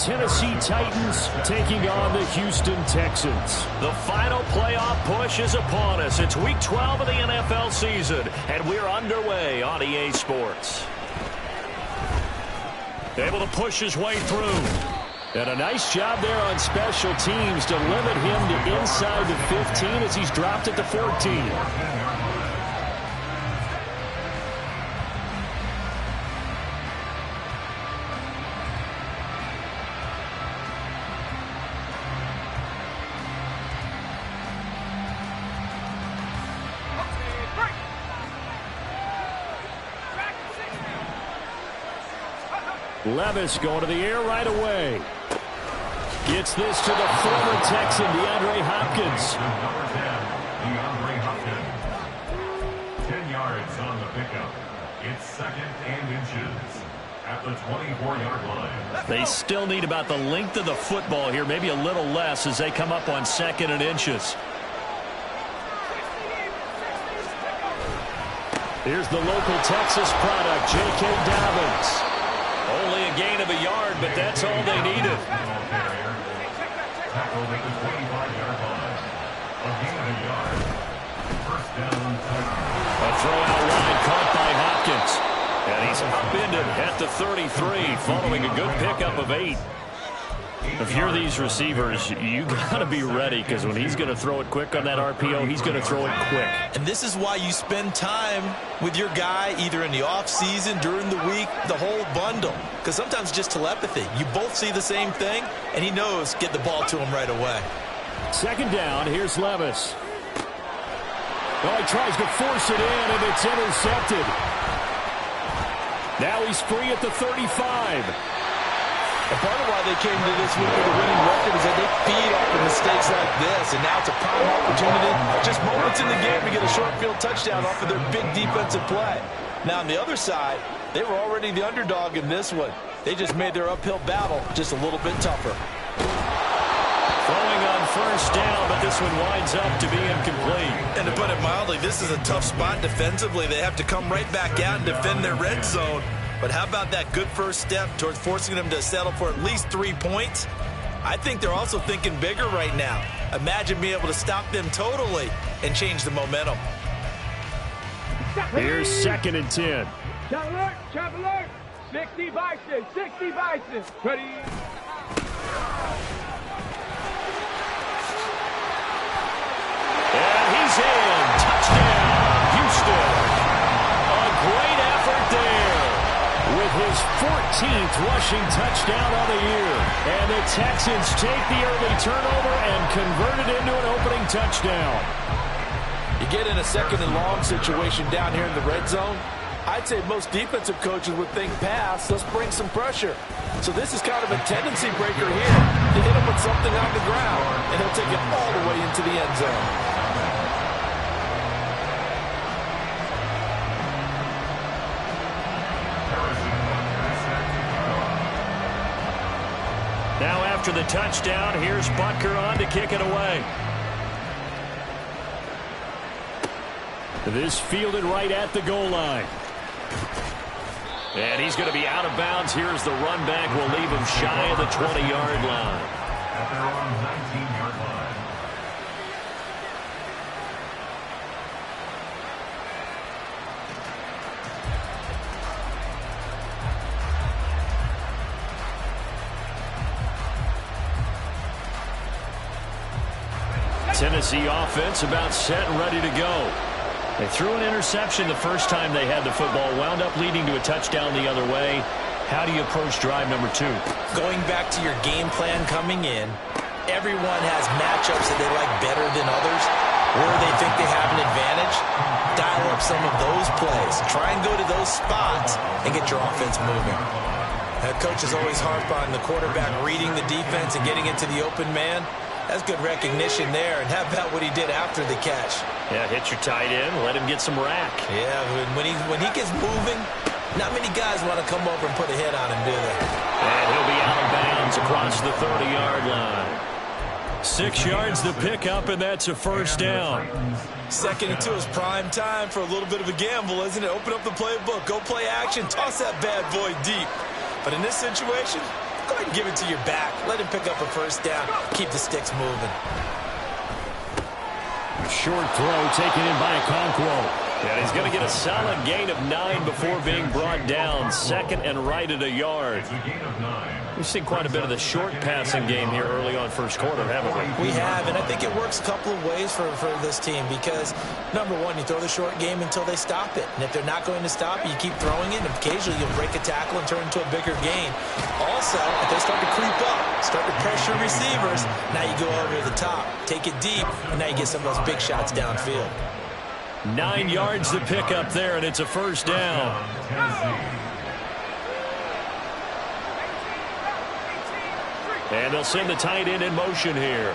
Tennessee Titans taking on the Houston Texans. The final playoff push is upon us. It's Week 12 of the NFL season, and we're underway on EA Sports. Able to push his way through. And a nice job there on special teams to limit him to inside the 15 as he's dropped it to 14. Levis going to the air right away. Gets this to the former Texan, DeAndre Hopkins. Number 10, DeAndre Hopkins. 10 yards on the pickup. It's 2nd and inches at the 24-yard line. They still need about the length of the football here, maybe a little less as they come up on 2nd and inches. Here's the local Texas product, J.K. Dobbins. Only a gain of a yard, but that's all they needed. Tackled at the 25-yard line. A gain of a yard. First down. A throw out wide caught by Hopkins. And he's upended at the 33 following a good pickup of 8. If you're these receivers, you got to be ready because when he's going to throw it quick on that RPO, he's going to throw it quick. And this is why you spend time with your guy either in the offseason, during the week, the whole bundle. Because sometimes just telepathy. You both see the same thing, and he knows get the ball to him right away. 2nd down, here's Levis. Oh, he tries to force it in, and it's intercepted. Now he's free at the 35. And part of why they came to this week with a winning record is that they feed off of mistakes like this, and now it's a prime opportunity, just moments in the game to get a short field touchdown off of their big defensive play. Now on the other side, they were already the underdog in this one. They just made their uphill battle just a little bit tougher. Throwing on 1st down, but this one winds up to be incomplete. And to put it mildly, this is a tough spot defensively. They have to come right back out and defend their red zone. But how about that good first step towards forcing them to settle for at least 3 points? I think they're also thinking bigger right now. Imagine being able to stop them totally and change the momentum. Here's 2nd and 10. Chop alert, 60 Bison, 60 Bison. Ready? And he's in. Touchdown, Houston. A great effort there. With his 14th rushing touchdown on the year. And the Texans take the early turnover and convert it into an opening touchdown. You get in a 2nd and long situation down here in the red zone, I'd say most defensive coaches would think pass, let's bring some pressure. So this is kind of a tendency breaker here. You hit him with something on the ground, and he'll take it all the way into the end zone. Now after the touchdown, here's Butker on to kick it away. This fielded right at the goal line. And he's going to be out of bounds. Here's the run back. Will leave him shy of the 20-yard line. At their own 19-yard line. Tennessee offense about set and ready to go. They threw an interception the first time they had the football, wound up leading to a touchdown the other way. How do you approach drive number 2? Going back to your game plan coming in, everyone has matchups that they like better than others, where they think they have an advantage. Dial up some of those plays. Try and go to those spots and get your offense moving. That coach is always harp on the quarterback reading the defense and getting into the open man. That's good recognition there. And how about what he did after the catch? Yeah, hit your tight end, let him get some rack. Yeah, when he gets moving, not many guys want to come over and put a hit on him, do they? And he'll be out of bounds across the 30-yard line. 6 yards to pick up, and that's a first down. 2nd and 2 is prime time for a little bit of a gamble, isn't it? Open up the playbook, go play action, toss that bad boy deep. But in this situation, go ahead and give it to your back. Let him pick up a first down. Keep the sticks moving. Short throw taken in by Okonkwo. And he's going to get a solid gain of 9 before being brought down. Second and right at a yard. It's a gain of 9. We've seen quite a bit of the short passing game here early on first quarter, haven't we? We have, and I think it works a couple of ways for this team because, number one, you throw the short game until they stop it. And if they're not going to stop it, you keep throwing it, and occasionally you'll break a tackle and turn into a bigger gain. Also, if they start to creep up, start to pressure receivers, now you go over the top, take it deep, and now you get some of those big shots downfield. 9 yards to pick up there, and it's a first down. And they'll send the tight end in motion here.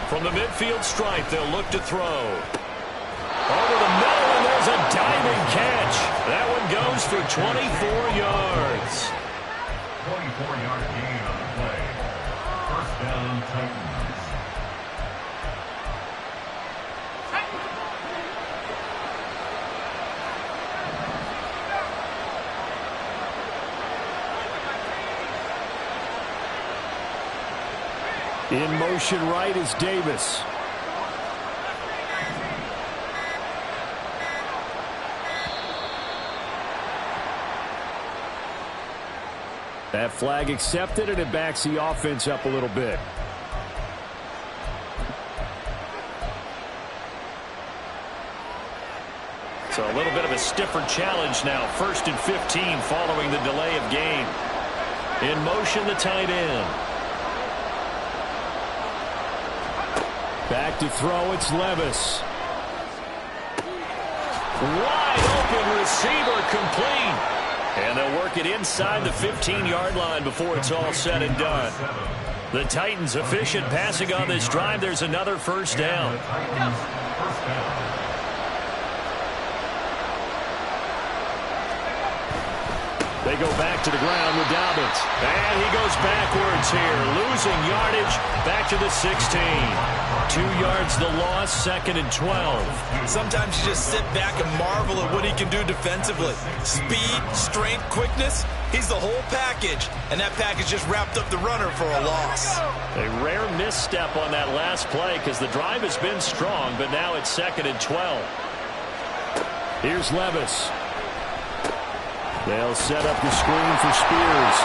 From the midfield stripe, they'll look to throw. Over the middle, and there's a diving catch. That one goes for 24 yards. 24-yard gain on the play. First down, Titans. In motion right is Davis. That flag accepted, and it backs the offense up a little bit. So a little bit of a stiffer challenge now. 1st and 15 following the delay of game. In motion, the tight end. Back to throw, it's Levis. Wide open receiver, complete. And they'll work it inside the 15-yard line before it's all said and done. The Titans efficient passing on this drive. There's another first down. They go back to the ground with Dobbins. And he goes backwards here, losing yardage back to the 16. 2 yards the loss, 2nd and 12. Sometimes you just sit back and marvel at what he can do defensively. Speed, strength, quickness, he's the whole package. And that package just wrapped up the runner for a loss. A rare misstep on that last play because the drive has been strong, but now it's 2nd and 12. Here's Levis. They'll set up the screen for Spears.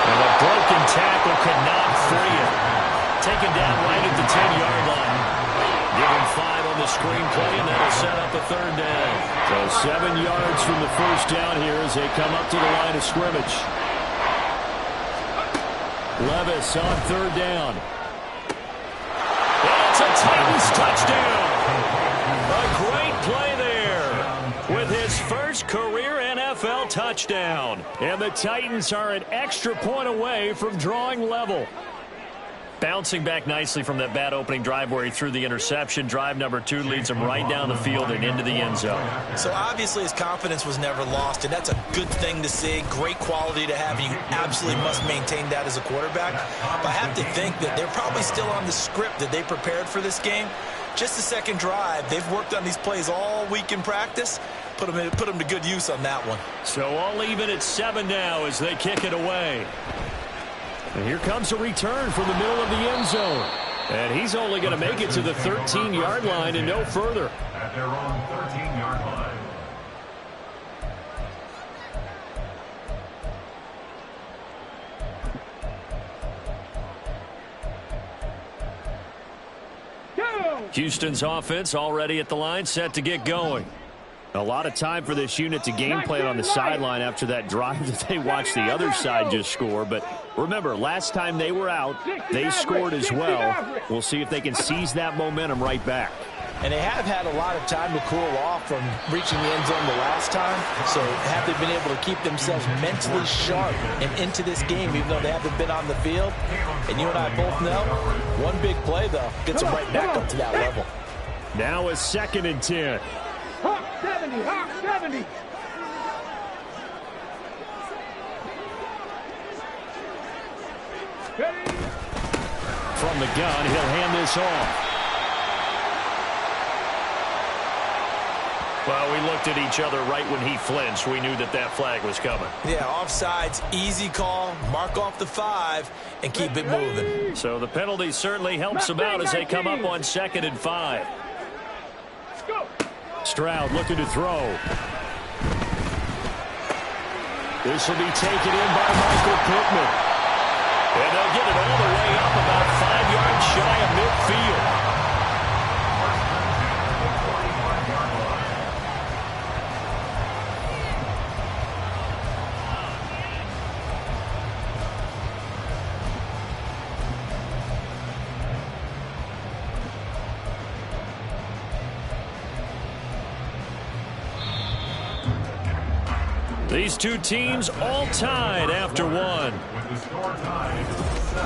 And a broken tackle could not free it. Taken down right at the 10-yard line. Give him 5 on the screen play, and that'll set up a 3rd down. So 7 yards from the first down here as they come up to the line of scrimmage. Levis on 3rd down. It's a Titans touchdown. A great play there with his first career NFL touchdown. And the Titans are an extra point away from drawing level. Bouncing back nicely from that bad opening drive where he threw the interception. Drive number 2 leads him right down the field and into the end zone. So obviously his confidence was never lost, and that's a good thing to see. Great quality to have. You absolutely must maintain that as a quarterback. But I have to think that they're probably still on the script that they prepared for this game. Just the second drive. They've worked on these plays all week in practice. Put them to good use on that one. So all even at 7 now as they kick it away. And here comes a return from the middle of the end zone. And he's only going to make it to the 13-yard line and no further. At their own 13-yard line. Houston's offense already at the line, set to get going. A lot of time for this unit to game plan on the sideline after that drive that they watched the other side just score. But remember, last time they were out, they scored as well. We'll see if they can seize that momentum right back. And they have had a lot of time to cool off from reaching the end zone the last time. So have they been able to keep themselves mentally sharp and into this game, even though they haven't been on the field? And you and I both know, one big play, though, gets them right back up to that level. Now a 2nd and 10. Hawk 70, Hawk 70. From the gun, he'll hand this off. Well, we looked at each other right when he flinched. We knew that that flag was coming. Yeah, offsides, easy call. Mark off the 5 and keep it moving. So the penalty certainly helps them out as they come up on 2nd and 5. Stroud looking to throw. This will be taken in by Michael Pittman. And they'll get it all the way up about 5 yards shy of midfield. These two teams all tied after one. With the score tied 7-7.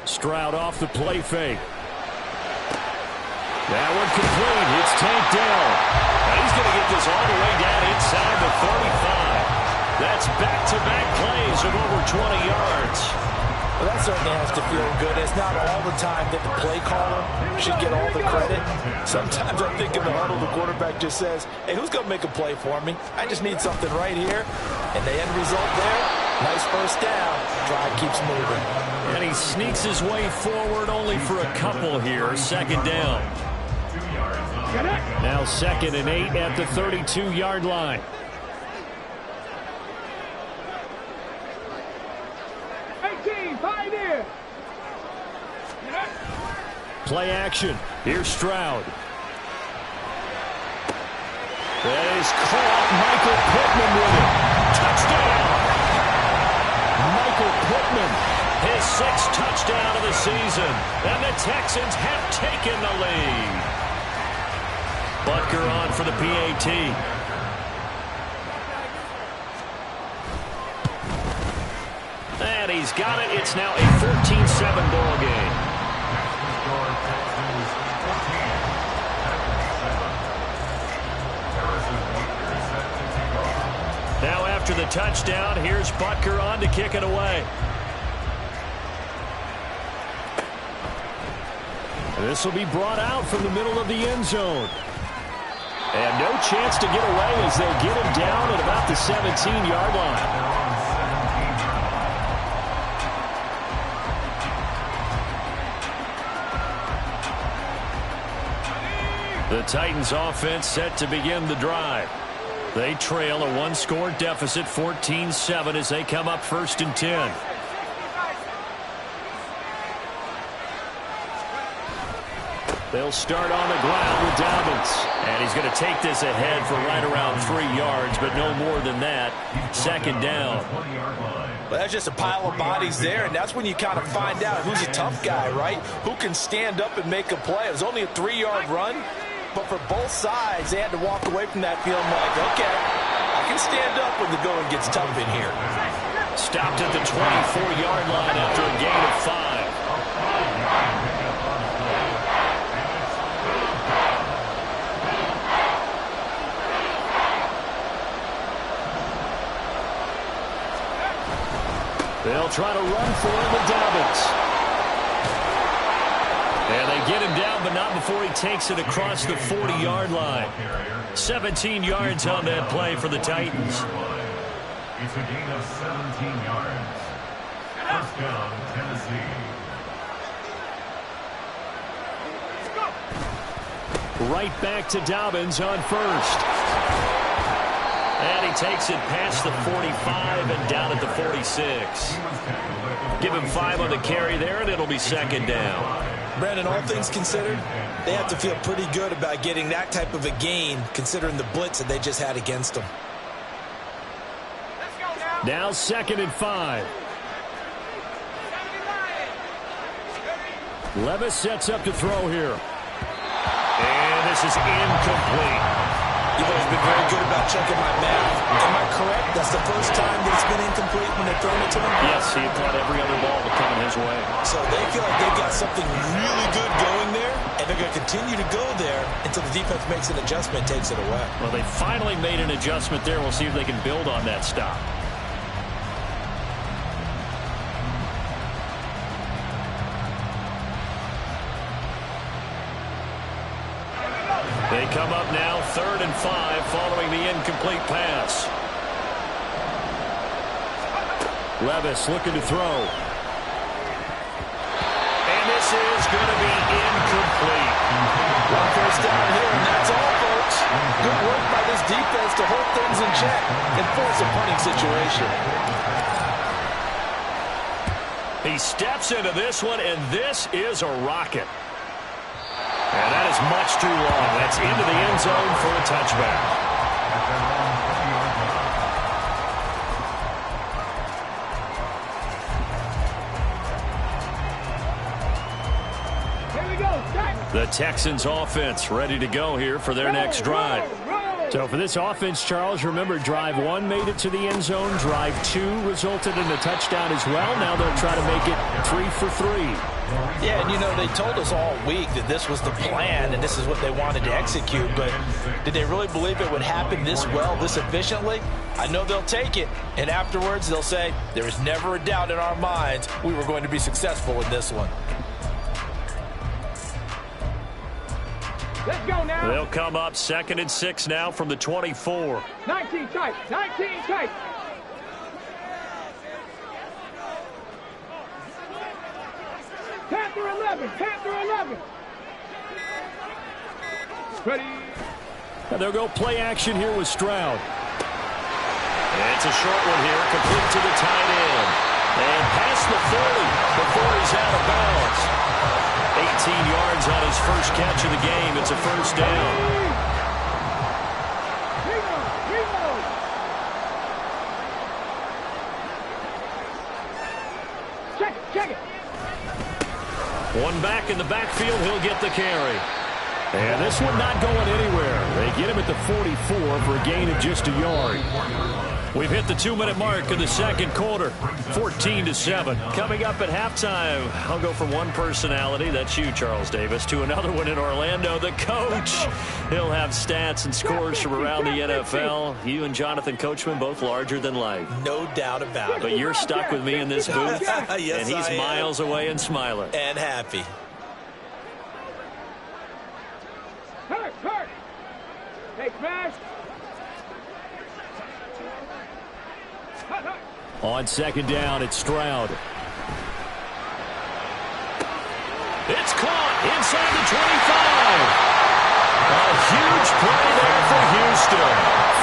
Stroud off the play fake. That one complete. It's tanked down. Now he's going to get this all the way down inside the 35. That's back-to-back plays of over 20 yards. Well, that certainly has to feel good. It's not all the time that the play caller should get all the credit. Sometimes I think in the huddle, the quarterback just says, hey, who's going to make a play for me? I just need something right here. And the end result there, nice first down. Drive keeps moving. And he sneaks his way forward only for a couple here. 2nd down. Now 2nd and 8 at the 32-yard line. Play action. Here's Stroud. That is caught. Michael Pittman with it. Touchdown. Michael Pittman, his 6th touchdown of the season. And the Texans have taken the lead. Butker on for the PAT. And he's got it. It's now a 14-7 ball game. Now after the touchdown, here's Butker on to kick it away. This will be brought out from the middle of the end zone. And no chance to get away as they get him down at about the 17-yard line. The Titans offense set to begin the drive. They trail a one-score deficit, 14-7, as they come up 1st and 10. They'll start on the ground with Dobbins. And he's going to take this ahead for right around 3 yards, but no more than that. 2nd down. Well, that's just a pile of bodies there, and that's when you kind of find out who's a tough guy, right? Who can stand up and make a play. It was only a 3-yard run, but for both sides, they had to walk away from that feeling like, okay, I can stand up when the going gets tough in here. Stopped at the 24-yard line after a gain of 5. They'll try to run for him with Dobbins. And they get him down, but not before he takes it across the 40-yard line. 17 yards on that play for the Titans. It's a gain of 17 yards. 1st down, Tennessee. Right back to Dobbins on 1st. And he takes it past the 45 and down at the 46. Give him 5 on the carry there, and it'll be 2nd down. Brandon, all things considered, they have to feel pretty good about getting that type of a gain, considering the blitz that they just had against them. Now 2nd and 5. Levis sets up to throw here. And this is incomplete. You know, been very good about checking my math. Am I correct? That's the first time that it's been incomplete when they've thrown it to him? Yes, he caught every other ball that coming his way. So they feel like they've got something really good going there, and they're going to continue to go there until the defense makes an adjustment and takes it away. Well, they finally made an adjustment there. We'll see if they can build on that stop. They come up now 3rd and 5 following the incomplete pass. Levis looking to throw. And this is going to be incomplete. One first down here, and that's all, folks. Good work by this defense to hold things in check and force a punting situation. He steps into this one, and this is a rocket. And that is much too long. That's into the end zone for a touchback. Here we go. The Texans offense ready to go here for their next drive. So for this offense, Charles, remember drive 1 made it to the end zone. Drive 2 resulted in a touchdown as well. Now they'll try to make it 3 for 3. Yeah, and you know, they told us all week that this was the plan and this is what they wanted to execute, but did they really believe it would happen this well, this efficiently? I know they'll take it, and afterwards they'll say, there was never a doubt in our minds we were going to be successful in this one. Let's go now. They'll come up 2nd and 6 now from the 24. 19 tight. 19 tight. Panther 11. Panther 11. Ready. And they'll go play action here with Stroud. It's a short one here, complete to the tight end. And past the 40 before he's out of bounds. 18 yards on his first catch of the game. It's a first down. Check it. One back in the backfield. He'll get the carry. And this one not going anywhere. They get him at the 44 for a gain of just a yard. We've hit the 2-minute mark in the second quarter. 14-7. Coming up at halftime, I'll go from one personality, that's you, Charles Davis, to another one in Orlando, the coach. He'll have stats and scores from around the NFL. You and Jonathan Coachman both larger than life. No doubt about it. But you're stuck with me in this booth, Yes, and he's miles away and smiling. And happy. Hurt. Hey, smash. On second down, it's Stroud. It's caught inside the 25. A huge play there for Houston.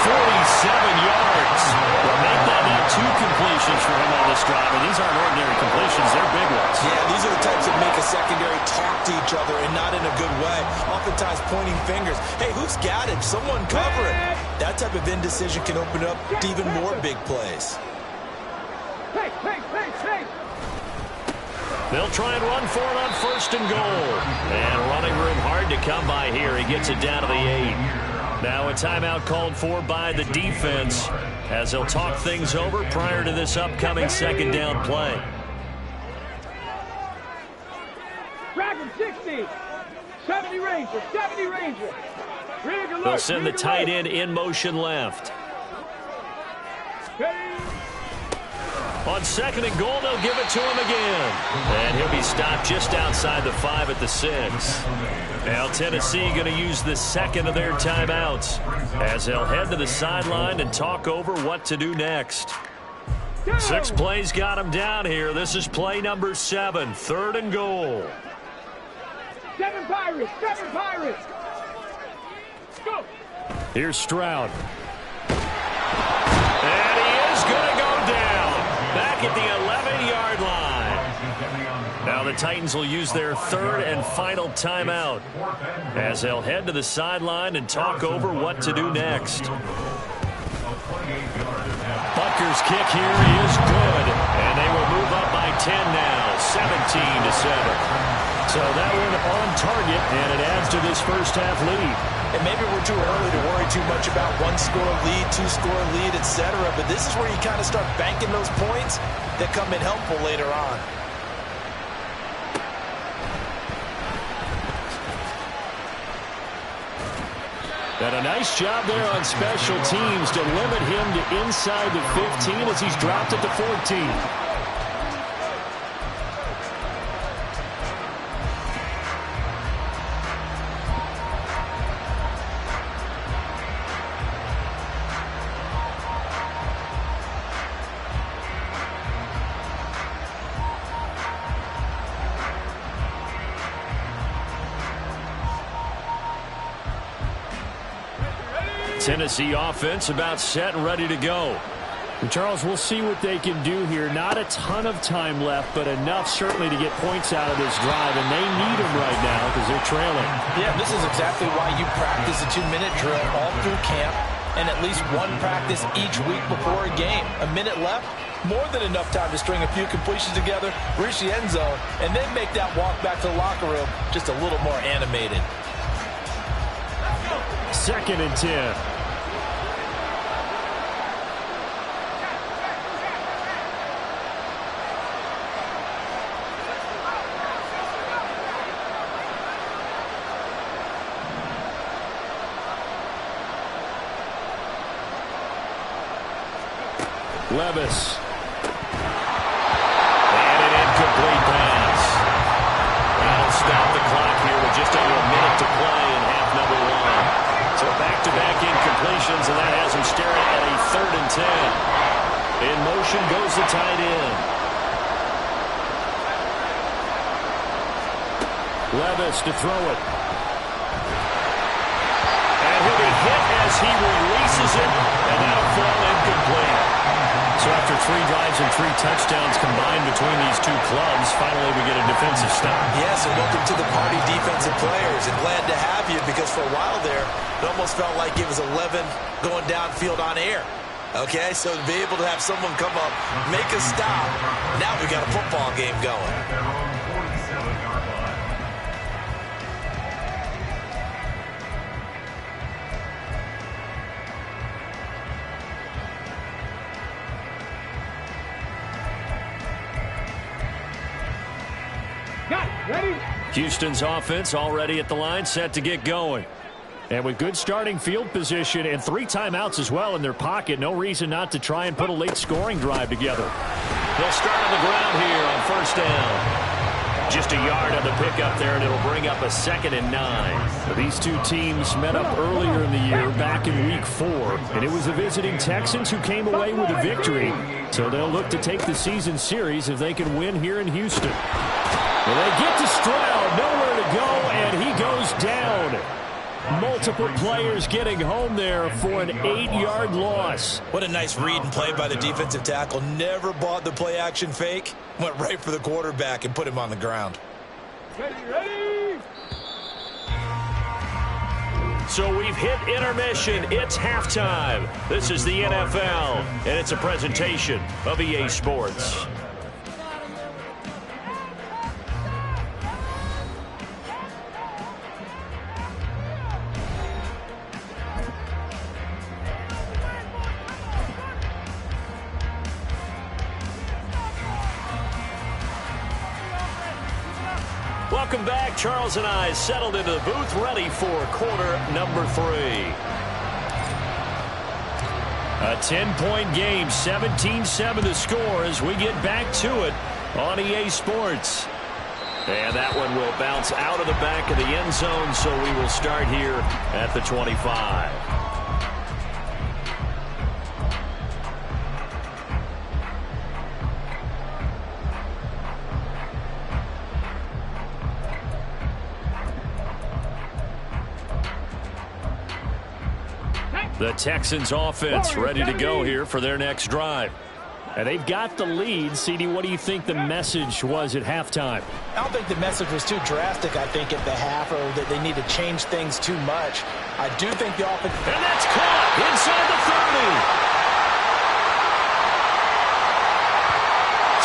47 yards. Well, make that now 2 completions for him on this drive. And these aren't ordinary completions. They're big ones. Yeah, these are the types that make a secondary talk to each other and not in a good way. Oftentimes pointing fingers. Hey, who's got it? Someone cover it. That type of indecision can open up to even more big plays. Hey. They'll try and run for it on 1st and goal. And running room hard to come by here. He gets it down to the 8. Now a timeout called for by the defense as they'll talk things over prior to this upcoming second down play. Drag him 60. 70 Ranger. 70 Ranger. Rig alert. They'll send the tight end in motion left. Hey. On 2nd and goal, they'll give it to him again. And he'll be stopped just outside the 5 at the 6. Now Tennessee going to use the second of their timeouts as they'll head to the sideline and talk over what to do next. 6 plays got him down here. This is play number 7, 3rd and goal. 7 Pirates. 7 Pirates. Go. Here's Stroud. And he is going to go down. Back at the 11-yard line. Now the Titans will use their 3rd and final timeout as they'll head to the sideline and talk over what to do next. Butker's kick here is good, and they will move up by 10 now, 17-7. So that one on target, and it adds to this first half lead. And maybe we're too early to worry too much about one-score lead, two-score lead, etc. But this is where you kind of start banking those points that come in helpful later on. And a nice job there on special teams to limit him to inside the 15 as he's dropped it to 14. Tennessee offense about set and ready to go. And Charles, we'll see what they can do here. Not a ton of time left, but enough certainly to get points out of this drive, and they need them right now because they're trailing. Yeah, this is exactly why you practice a 2-minute drill all through camp and at least one practice each week before a game. A minute left, more than enough time to string a few completions together, reach the end zone, and then make that walk back to the locker room just a little more animated. 2nd and 10. Levis. And an incomplete pass. That'll stop the clock here with just under a minute to play in half number 1. So back-to-back incompletions, and that has him staring at a 3rd and 10. In motion goes the tight end. Levis to throw it. And he'll be hit as he releases it, and that'll fall incomplete. So after 3 drives and 3 touchdowns combined between these two clubs, finally we get a defensive stop. Yes, and welcome to the party, defensive players, and glad to have you because for a while there, it almost felt like it was 11 going downfield on air. Okay, so to be able to have someone come up, make a stop, now we got a football game going. Houston's offense already at the line, set to get going. And with good starting field position and 3 timeouts as well in their pocket, no reason not to try and put a late scoring drive together. They'll start on the ground here on 1st down. Just a yard on the pickup there, and it'll bring up a 2nd and 9. These two teams met up earlier in the year, back in Week 4, and it was the visiting Texans who came away with a victory. So they'll look to take the season series if they can win here in Houston. Well, they get to Stroud, nowhere to go, and he goes down. Multiple players getting home there for an 8-yard loss. What a nice read and play by the defensive tackle. Never bought the play-action fake. Went right for the quarterback and put him on the ground. Ready. So we've hit intermission. It's halftime. This is the NFL, and it's a presentation of EA Sports. Welcome back. Charles and I settled into the booth, ready for quarter number 3. A 10-point game, 17-7 the score as we get back to it on EA Sports. And that one will bounce out of the back of the end zone, so we will start here at the 25. The Texans offense ready to go here for their next drive. And they've got the lead. CD, what do you think the message was at halftime? I don't think the message was too drastic, I think, at the half, or that they need to change things too much. I do think the offense... And that's caught inside the 30.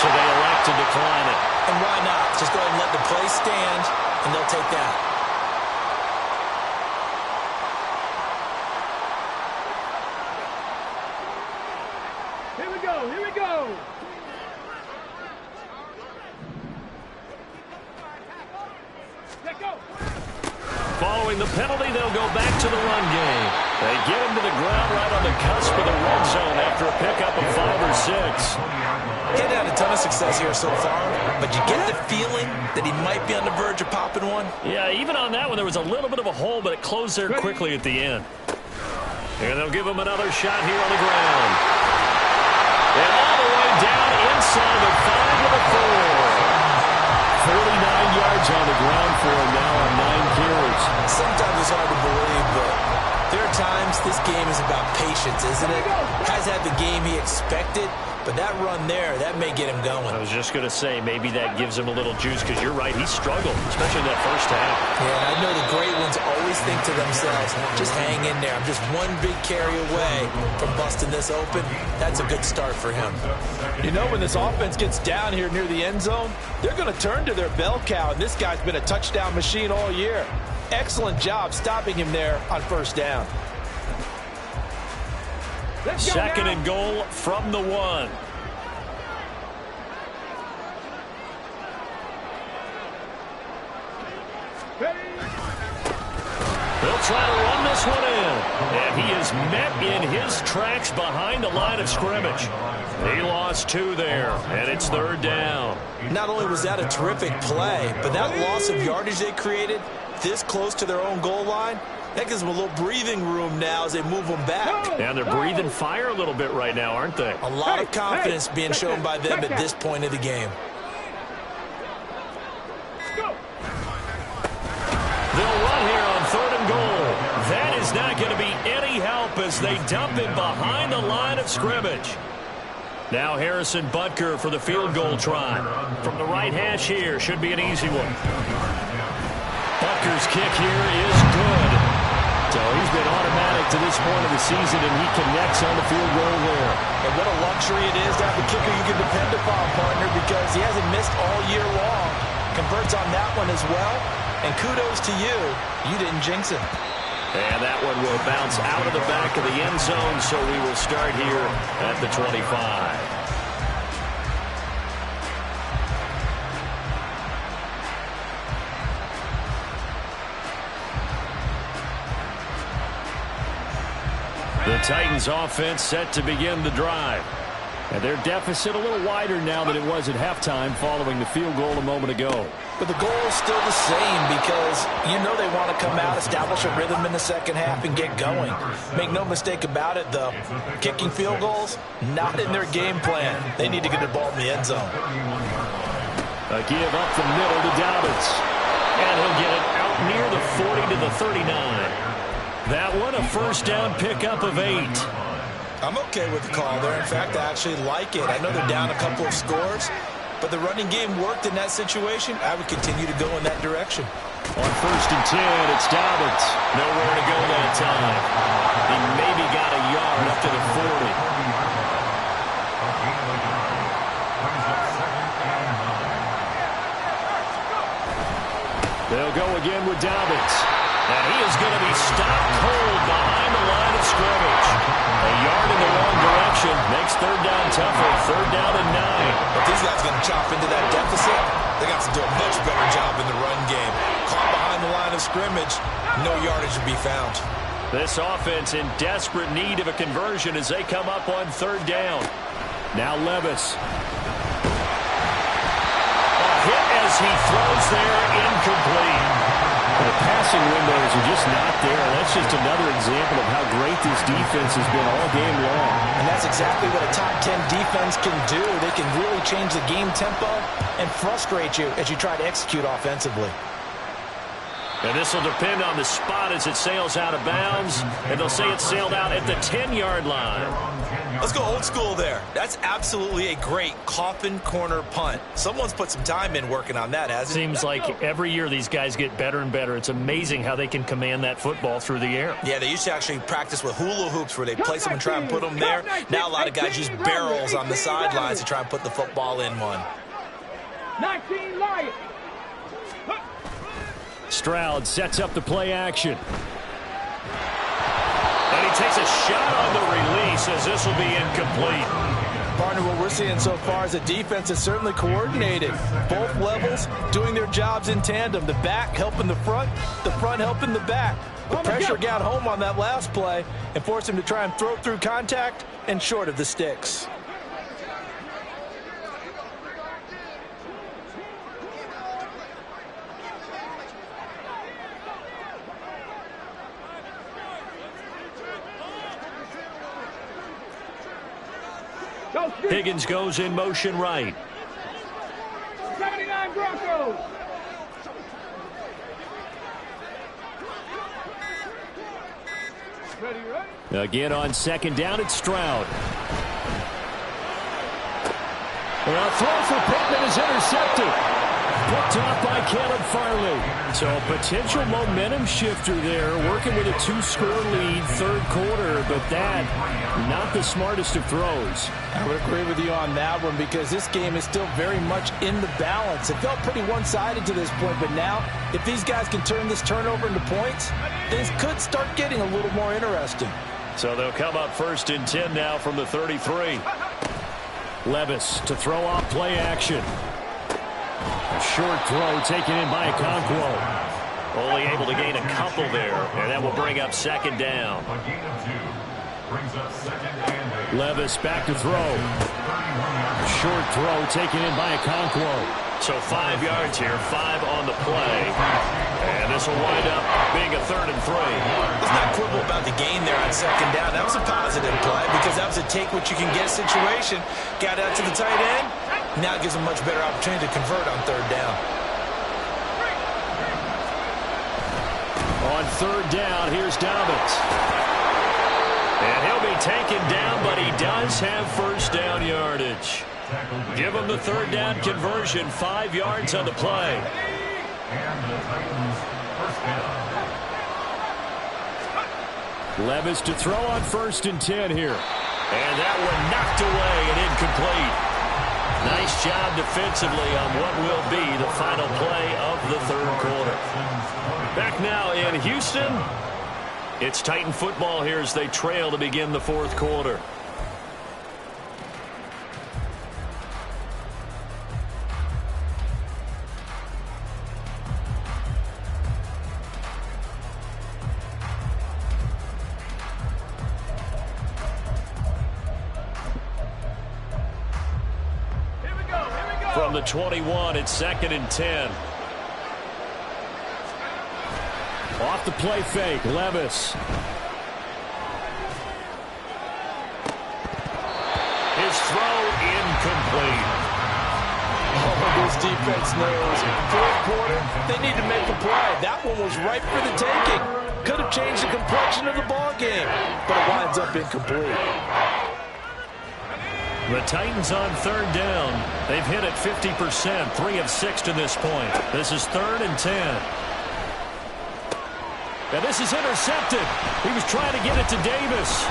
So they elect to decline it. And why not? Just go ahead and let the play stand, and they'll take that. Here we go, here we go. Let go. Following the penalty, they'll go back to the run game. They get him to the ground right on the cusp of the red zone after a pickup of 5 or 6. He's had a ton of success here so far, but you get the feeling that he might be on the verge of popping one. Yeah, even on that one, there was a little bit of a hole, but it closed there quickly at the end. And they'll give him another shot here on the ground. And all the way down inside the 5 to the 4. 49 yards on the ground for him now on 9 carries. Sometimes it's hard to believe, but there are times this game is about patience, isn't it? Has had the game he expected, but that run there, that may get him going. I was just going to say, maybe that gives him a little juice, because you're right, he struggled, especially in that first half. Yeah, and I know the great ones always think to themselves, just hang in there. I'm just one big carry away from busting this open. That's a good start for him. You know, when this offense gets down here near the end zone, they're going to turn to their bell cow, and this guy's been a touchdown machine all year. Excellent job stopping him there on first down. Second and goal from the 1. They'll try to run this one in. And he is met in his tracks behind the line of scrimmage. He lost 2 there, and it's 3rd down. Not only was that a terrific play, but that loss of yardage they created this close to their own goal line, that gives them a little breathing room now as they move them back. And they're breathing fire a little bit right now, aren't they? A lot of confidence being shown by them at this point of the game. They'll run here on 3rd and goal. That is not going to be any help as they dump him behind the line of scrimmage. Now Harrison Butker for the field goal try. From the right hash here, should be an easy one. Butker's kick here is good. So he's been automatic to this point of the season, and he connects on the field goal there. And what a luxury it is to have a kicker you can depend upon, partner, because he hasn't missed all year long. Converts on that one as well. And kudos to you. You didn't jinx him. And that one will bounce out of the back of the end zone, so we will start here at the 25. The Titans offense set to begin the drive. And their deficit a little wider now than it was at halftime following the field goal a moment ago. But the goal is still the same because you know they want to come out, establish a rhythm in the second half, and get going. Make no mistake about it, though. Kicking field goals, not in their game plan. They need to get the ball in the end zone. A give up the middle to Dobbins. And he'll get it out near the 40 to the 39. That one, a first down pickup of 8. I'm okay with the call there. In fact, I actually like it. I know they're down a couple of scores, but the running game worked in that situation. I would continue to go in that direction. On 1st and 10, it's Dobbins. Nowhere to go that time. He maybe got a yard up to the 40. They'll go again with Dobbins. And he is going to be stopped cold behind the line of scrimmage. A yard in the wrong direction makes 3rd down tougher. 3rd down and 9. But these guys are going to chop into that deficit. They got to do a much better job in the run game. Caught behind the line of scrimmage, no yardage to be found. This offense in desperate need of a conversion as they come up on 3rd down. Now Levis. A hit as he throws there, incomplete. The passing windows are just not there. That's just another example of how great this defense has been all game long. And that's exactly what a top 10 defense can do. They can really change the game tempo and frustrate you as you try to execute offensively. And this will depend on the spot as it sails out of bounds. And they'll say it sailed out at the 10-yard line. Let's go old school there. That's absolutely a great coffin corner punt. Someone's put some time in working on that, hasn't it? Seems like every year these guys get better and better. It's amazing how they can command that football through the air. Yeah, they used to actually practice with hula hoops where they place them and try and put them there. Now a lot of guys use barrels on the sidelines to try and put the football in one. 19 Lions. Stroud sets up the play action. And he takes a shot on the release as this will be incomplete. Partner, what we're seeing so far is the defense is certainly coordinated. Both levels doing their jobs in tandem. The back helping the front helping the back. The pressure got home on that last play and forced him to try and throw through contact and short of the sticks. Higgins goes in motion right. 79 Broncos. Ready, right? Again on second down, it's Stroud. A throw for Pittman is intercepted. Picked off by Caleb Farley. So potential momentum shifter there, working with a 2-score lead, third quarter, but that, not the smartest of throws. I would agree with you on that one because this game is still very much in the balance. It felt pretty one-sided to this point, but now if these guys can turn this turnover into points, things could start getting a little more interesting. So they'll come up 1st and 10 now from the 33. Levis to throw off play action. A short throw taken in by Okonkwo. Only able to gain a couple there, and that will bring up 2nd down. A gain of 2 brings up 2nd and 8. Levis back to throw. A short throw taken in by Okonkwo. So 5 yards here, 5 on the play. And this will wind up being a 3rd and 3. Let's not quibble about the gain there on 2nd down. That was a positive play because that was a take-what-you-can-get situation. Got out to the tight end. Now it gives them much better opportunity to convert on 3rd down. On 3rd down, here's Dobbins. And he'll be taken down, but he does have 1st down yardage. Give him the 3rd down conversion, 5 yards on the play. And the Titans' 1st down. Levis to throw on 1st and 10 here. And that one knocked away and incomplete. Nice job defensively on what will be the final play of the 3rd quarter. Back now in Houston, it's Titan football here as they trail to begin the 4th quarter. From the 21, it's 2nd and 10. Off the play fake, Levis. His throw incomplete. Oh, this defense knows. 4th quarter, they need to make a play. That one was ripe for the taking. Could have changed the complexion of the ball game, but it winds up incomplete. The Titans on 3rd down. They've hit it 50%, 3 of 6 to this point. This is 3rd and 10. And this is intercepted. He was trying to get it to Davis.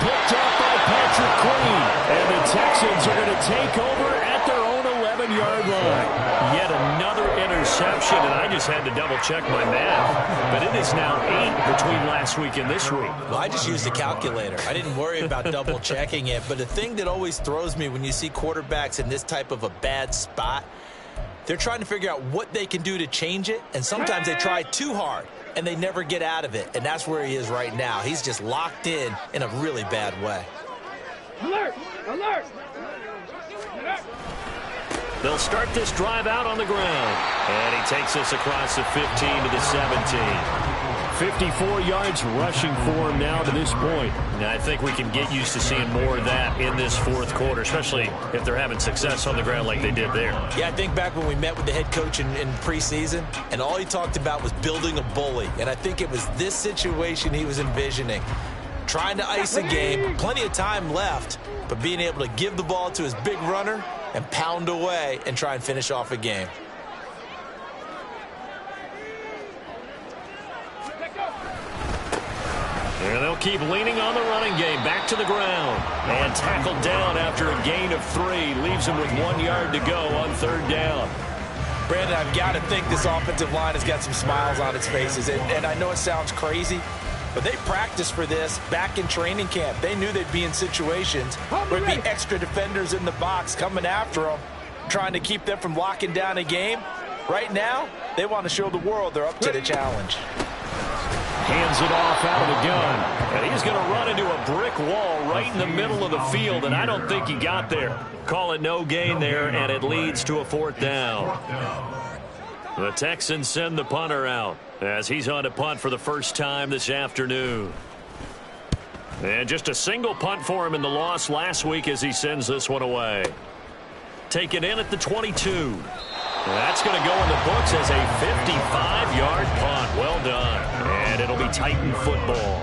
Picked up by Patrick Queen. And the Texans are going to take over at their own 11-yard line. Yet another interception, and I just had to double-check my math. But it is now 8 between last week and this week. Well, I just used a calculator. I didn't worry about double-checking it. But the thing that always throws me when you see quarterbacks in this type of a bad spot, they're trying to figure out what they can do to change it, and sometimes they try too hard, and they never get out of it. And that's where he is right now. He's just locked in a really bad way. Alert! Alert! They'll start this drive out on the ground. And he takes us across the 15 to the 17. 54 yards rushing for him now to this point. And I think we can get used to seeing more of that in this 4th quarter, especially if they're having success on the ground like they did there. Yeah, I think back when we met with the head coach in preseason, and all he talked about was building a bully. And I think it was this situation he was envisioning. Trying to ice a game, plenty of time left, but being able to give the ball to his big runner and pound away and try and finish off a game. And they'll They'll keep leaning on the running game. Back to the ground. And tackled down after a gain of 3. Leaves him with 1 yard to go on 3rd down. Brandon, I've got to think this offensive line has got some smiles on its faces. And I know it sounds crazy, but they practiced for this back in training camp. They knew they'd be in situations where there'd be extra defenders in the box coming after them, trying to keep them from locking down a game. Right now, they want to show the world they're up to the challenge. Hands it off out of the gun. And he's going to run into a brick wall right in the middle of the field, and I don't think he got there. Call it no gain there, and it leads to a 4th down. The Texans send the punter out as he's on to punt for the first time this afternoon. And just a single punt for him in the loss last week as he sends this one away. Taken in at the 22. That's going to go in the books as a 55-yard punt. Well done. And it'll be Titan football.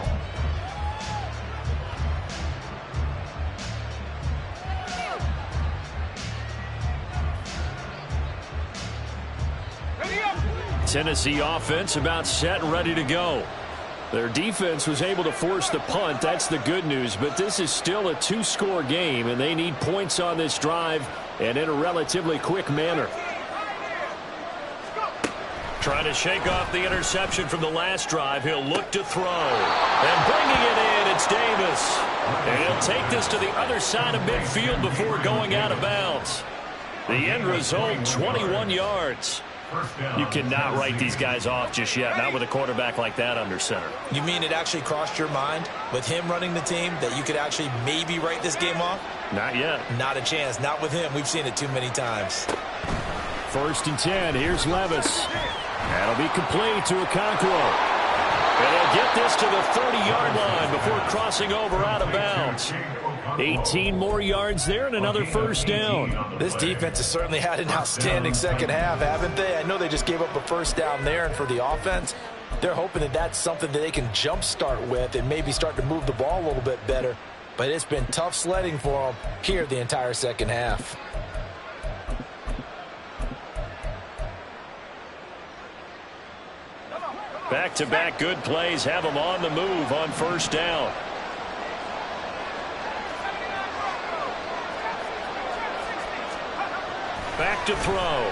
Tennessee offense about set and ready to go. Their defense was able to force the punt. That's the good news. But this is still a 2-score game, and they need points on this drive and in a relatively quick manner. Trying to shake off the interception from the last drive. He'll look to throw. And bringing it in, it's Davis. And he'll take this to the other side of midfield before going out of bounds. The end result, 21 yards. You cannot write these guys off just yet, not with a quarterback like that under center. You mean it actually crossed your mind with him running the team that you could actually maybe write this game off? Not yet. Not a chance. Not with him. We've seen it too many times. 1st and 10. Here's Levis. That'll be complete to Okonkwo. And he'll get this to the 30-yard line before crossing over out of bounds. 18 more yards there and another 1st down. This defense has certainly had an outstanding second half, haven't they? I know they just gave up a 1st down there, and for the offense, they're hoping that that's something that they can jumpstart with and maybe start to move the ball a little bit better. But it's been tough sledding for them here the entire second half. Back-to-back good plays have them on the move on 1st down. Back to throw.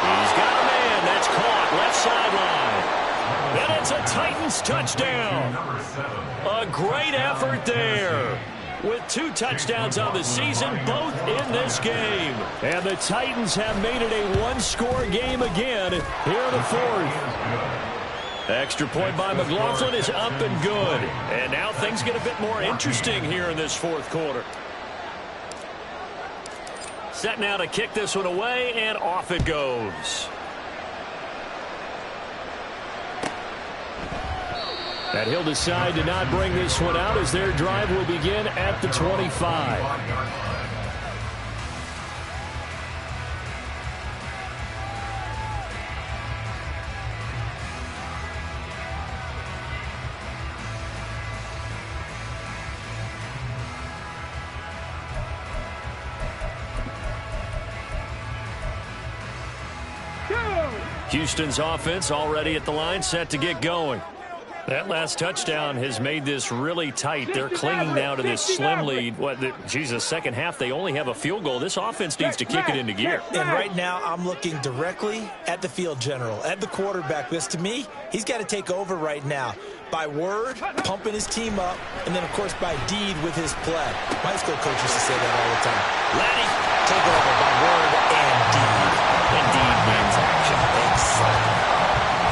He's got a man. That's caught left sideline. And it's a Titans touchdown. A great effort there. With 2 touchdowns on the season, both in this game. And the Titans have made it a 1-score game again here in the 4th. Extra point by McLaughlin is up and good. And now things get a bit more interesting here in this 4th quarter. Set now to kick this one away, and off it goes. And he'll decide to not bring this one out as their drive will begin at the 25. Houston's offense already at the line, set to get going. That last touchdown has made this really tight. They're clinging now to this slim lead. Second half, they only have a field goal. This offense needs to kick it into gear. And right now, I'm looking directly at the field general, at the quarterback. Because to me, he's got to take over right now. By word, pumping his team up, and then, of course, by deed with his play. My school coach used to say that all the time. Laddie, take over by word and deed. And deed means action. Exactly.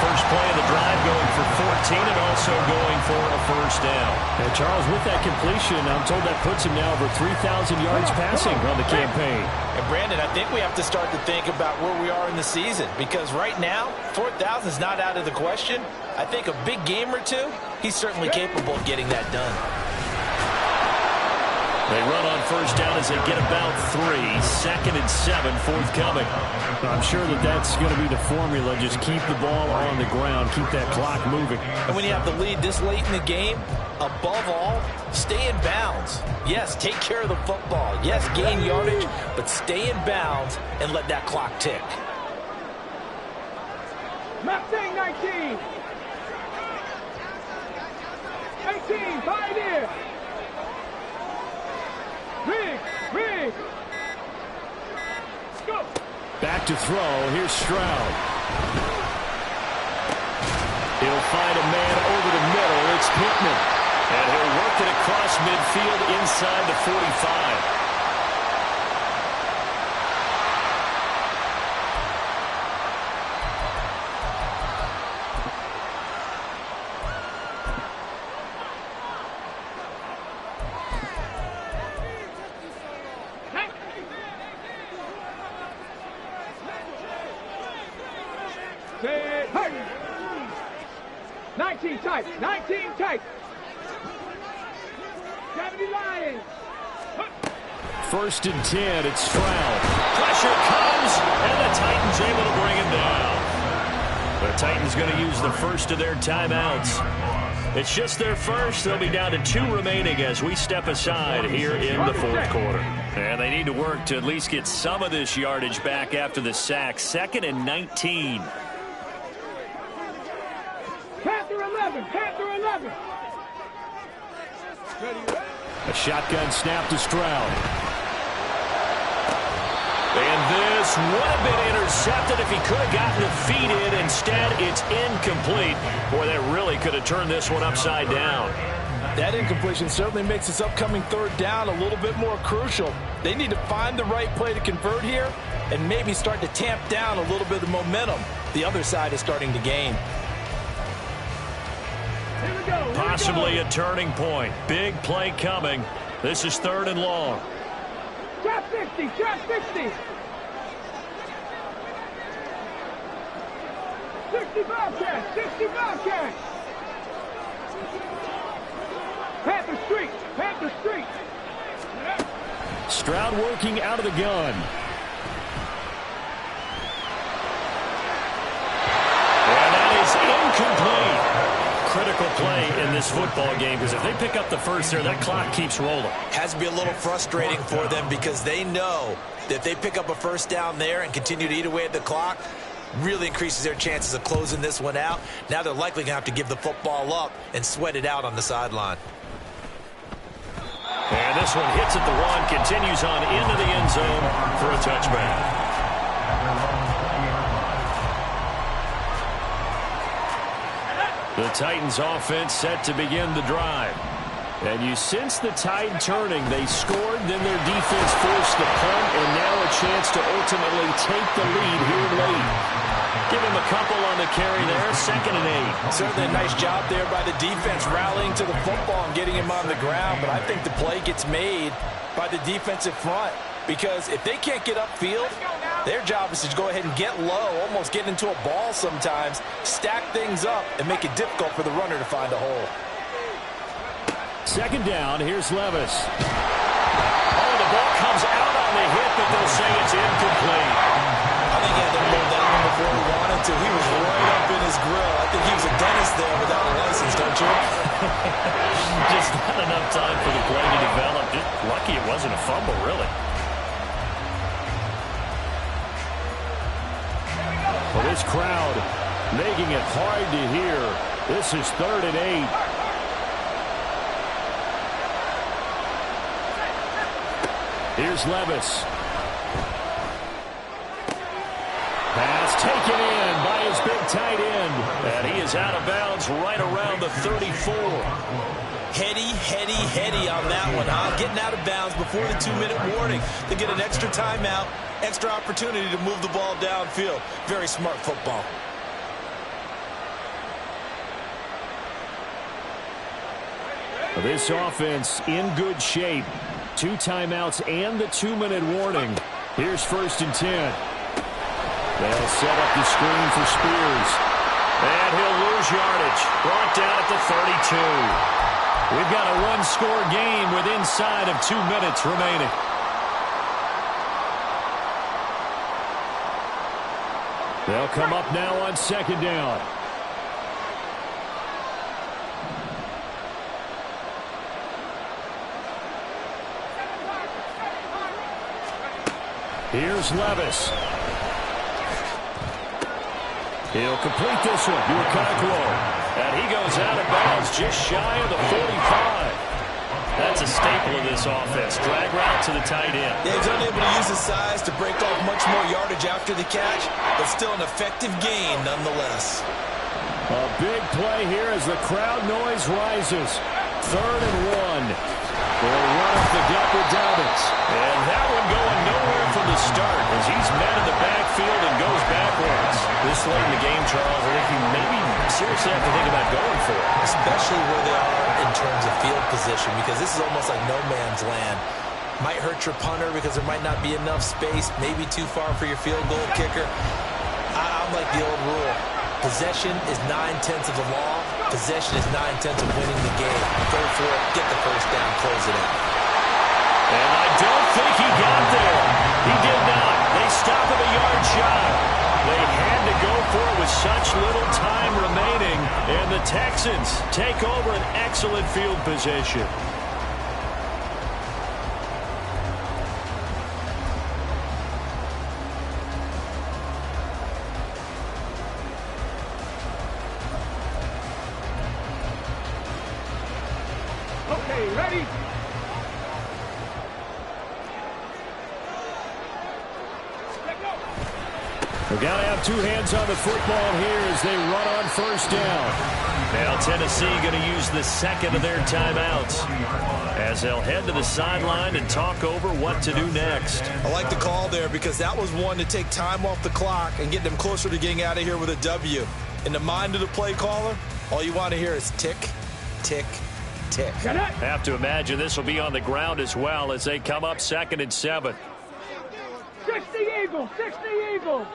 First play of the drive going for 14 and also going for a 1st down. And Charles, with that completion, I'm told that puts him now over 3,000 yards passing on the campaign. And Brandon, I think we have to start to think about where we are in the season, because right now, 4,000 is not out of the question. I think a big game or two, he's certainly capable of getting that done. They run on 1st down as they get about 3. 2nd and 7 forthcoming. I'm sure that's going to be the formula. Just keep the ball on the ground. Keep that clock moving. And when you have the lead this late in the game, above all, stay in bounds. Yes, take care of the football. Yes, gain yardage, but stay in bounds and let that clock tick. Mustang 19. 19, Pioneer. Rig. Go. Back to throw. Here's Stroud. He'll find a man over the middle. It's Pittman. And he'll work it across midfield inside the 45. Hey. 19 tight. 70 Lions. First and 10. It's Stroud. Pressure comes, and the Titans able to bring him down. The Titans going to use the first of their timeouts. It's just their first. They'll be down to 2 remaining as we step aside here in the fourth quarter. And they need to work to at least get some of this yardage back after the sack. 2nd and 19. Panther 11. A shotgun snap to Stroud. And this would have been intercepted if he could have gotten the feet in. Instead, it's incomplete. Boy, that really could have turned this one upside down. That incompletion certainly makes this upcoming third down a little bit more crucial. They need to find the right play to convert here and maybe start to tamp down a little bit of the momentum the other side is starting to gain. Possibly a turning point. Big play coming. This is 3rd and long. Trap 60. 65 catch. Panther Street. Stroud working out of the gun. And that is incomplete. Critical play in this football game, because if they pick up the first there, that clock keeps rolling. Has to be a little frustrating for them because they know that if they pick up a first down there and continue to eat away at the clock, really increases their chances of closing this one out. Now they're likely going to have to give the football up and sweat it out on the sideline. And this one hits at the 1, continues on into the end zone for a touchback. The Titans offense set to begin the drive. And you sense the tide turning. They scored, then their defense forced the punt, and now a chance to ultimately take the lead here late. Give him a couple on the carry there, 2nd and 8. Certainly a nice job there by the defense rallying to the football and getting him on the ground, but I think the play gets made by the defensive front because if they can't get upfield, their job is to go ahead and get low, almost get into a ball sometimes, stack things up, and make it difficult for the runner to find a hole. 2nd down, here's Levis. Oh, the ball comes out on the hit, but they'll say it's incomplete. I think he had to move that one before he wanted to. He was right up in his grill. I think he was a dentist there without a license, don't you? Just not enough time for the play to develop. Just lucky it wasn't a fumble, really. Well, this crowd making it hard to hear. This is 3rd and 8. Here's Levis. Pass taken in by his big tight end. And he is out of bounds right around the 34. Heady on that one, huh? Getting out of bounds before the 2-minute warning. They get an extra timeout, extra opportunity to move the ball downfield. Very smart football. This offense in good shape. 2 timeouts and the 2-minute warning. Here's 1st and 10. They'll set up the screen for Spears. And he'll lose yardage. Brought down at the 32. We've got a 1-score game with inside of 2 minutes remaining. They'll come up now on 2nd down. Here's Levis. He'll complete this one to Okonkwo. And he goes out of bounds just shy of the 45. That's a staple of this offense. Drag route to the tight end. Yeah, he's unable to use his size to break off much more yardage after the catch, but still an effective gain nonetheless. A big play here as the crowd noise rises. 3rd and 1. They'll run up the gut with Dobbins. And that one going nowhere from the start as he's met in the backfield and goes backwards. This late in the game, Charles, I think you maybe seriously have to think about going for it. Especially where they are in terms of field position, because this is almost like no man's land. Might hurt your punter because there might not be enough space, maybe too far for your field goal kicker. I'm like the old rule. Possession is 9/10 of the law. Possession is 9/10 of winning the game. Go for it, get the first down, close it out. And I don't think he got there. He did not. They stop him a yard shy. They had to go for it with such little time remaining, and the Texans take over an excellent field position. Okay, ready? We've got to have two hands on the football here as they run on first down. Now Tennessee going to use the second of their timeouts as they'll head to the sideline and talk over what to do next. I like the call there because that was one to take time off the clock and get them closer to getting out of here with a W. In the mind of the play caller, all you want to hear is tick, tick, tick. Have to imagine this will be on the ground as well as they come up 2nd and 7. 60 Eagles, 60 Eagles.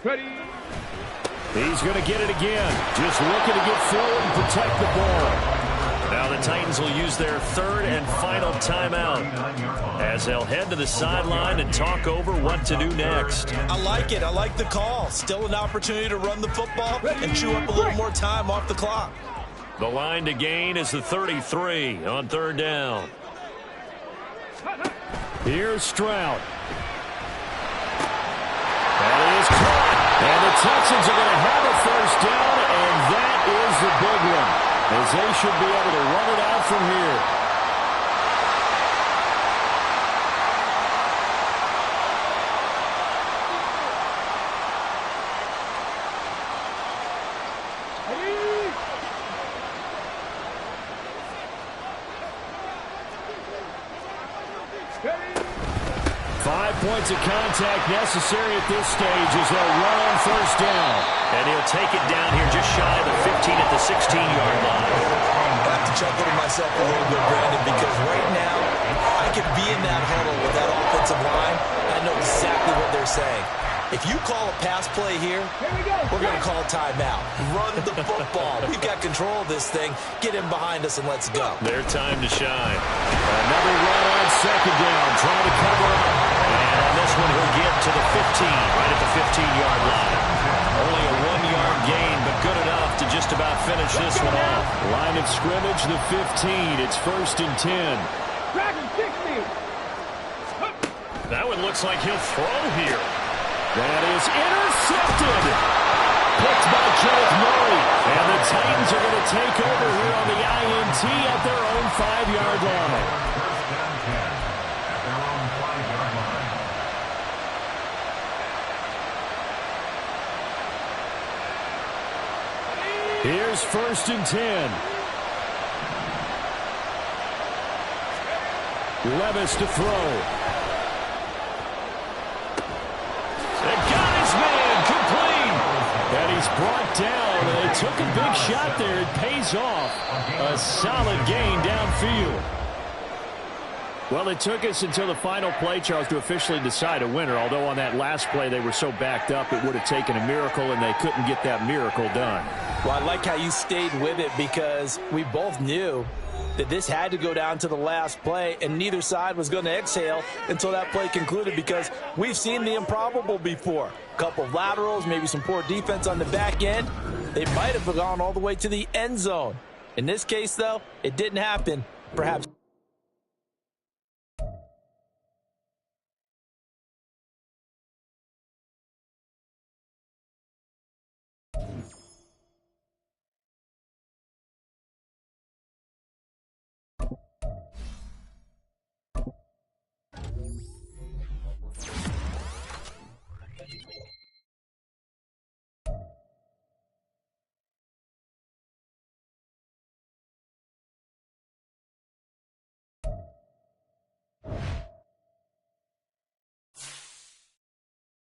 Ready? He's going to get it again. Just looking to get forward and protect the ball. Now the Titans will use their 3rd and final timeout as they'll head to the sideline and talk over what to do next. I like it. I like the call. Still an opportunity to run the football and chew up a little more time off the clock. The line to gain is the 33 on 3rd down. Here's Stroud. That is caught. And the Texans are going to have a first down, and that is the big one, as they should be able to run it out from here. Ready? 5 points of contact necessary at this stage as they'll run on first down. And he'll take it down here just shy of the 15 at the 16-yard line. I have to chuckle to myself a little bit, Brandon, because right now I could be in that huddle with that offensive line. I know exactly what they're saying. If you call a pass play here, we're going to call timeout. Run the football. We've got control of this thing. Get him behind us and let's go. Their time to shine. Another run on 2nd down, trying to cover up. And on this one, he'll get to the 15, right at the 15-yard line. Only a 1-yard gain, but good enough to just about finish this one off. Line of scrimmage, the 15. It's 1st and 10. Dragon 60. That one looks like he'll throw here. That is intercepted. Picked by Kenneth Murray. And the Titans are going to take over here on the INT at their own 5-yard line. Here's 1st and 10. Levis to throw. And got his man complete. And he's brought down. And they took a big shot there. It pays off. A solid gain downfield. Well, it took us until the final play, Charles, to officially decide a winner. Although on that last play they were so backed up, it would have taken a miracle, and they couldn't get that miracle done. Well, I like how you stayed with it because we both knew that this had to go down to the last play, and neither side was going to exhale until that play concluded because we've seen the improbable before. A couple of laterals, maybe some poor defense on the back end. They might have gone all the way to the end zone. In this case, though, it didn't happen. Perhaps